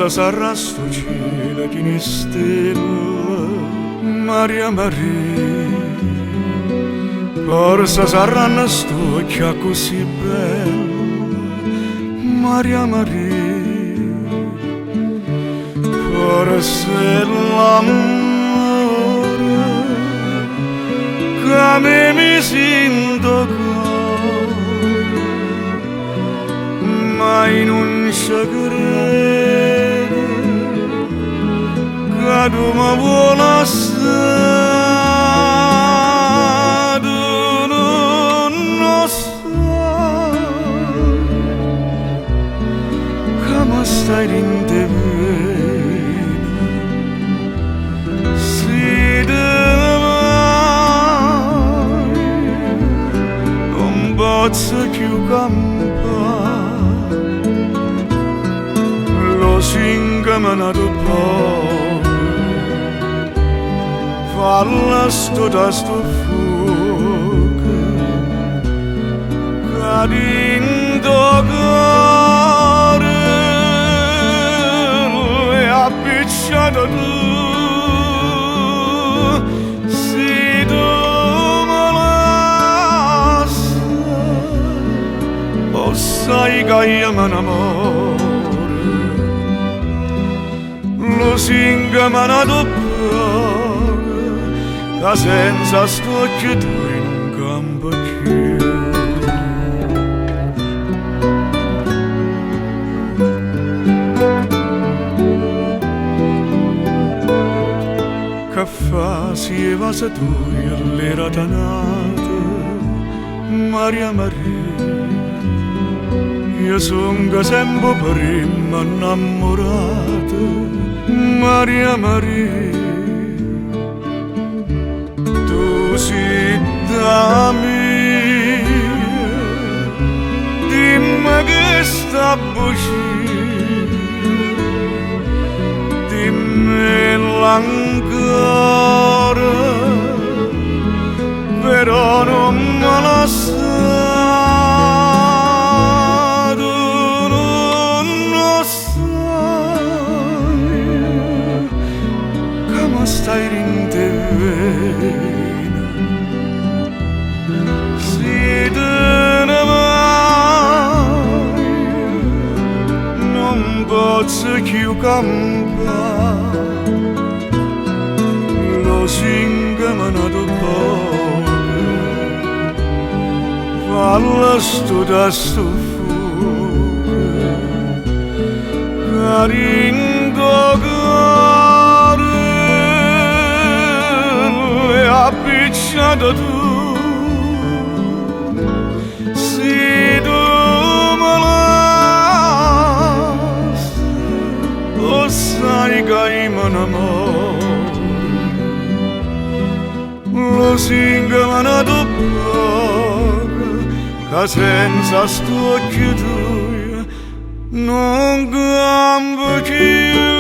Forza sarà sto cielo che ne stella, Maria Maria. Forza saranno sto occhia così bella, Maria Maria. Forse è l'amore che mi sento cuore, ma non ci credo che tu mi vuoi assai, tu non sai che mi stai dentro bene. Se te vai non posso più campare, lo singamanato poco, falla sto da sto fuoco, cadendo cuore e appicciato tu. Se tu me lasci, o sai che io me innamoro, lo singamanato poco, che senza sto occhio tu non campa più. Che fa si va se tu l'era tanata, Maria Maria. Io sono sempre prima innamorata, Maria Maria. Tu sei da mia, dimmi che sta bugia, dimmi l'ancora, però non me la sai, tu non lo sai che mi stai dentro bene. Se te ne vai non posso più campare, lo singamanato poco, falla sto da sto fuoco, cadendo cuore e appicciato tu. Se tu me lasci, o sai che io me innamoro, lo singamanato poco, che senza sto occhio tuo non campo più.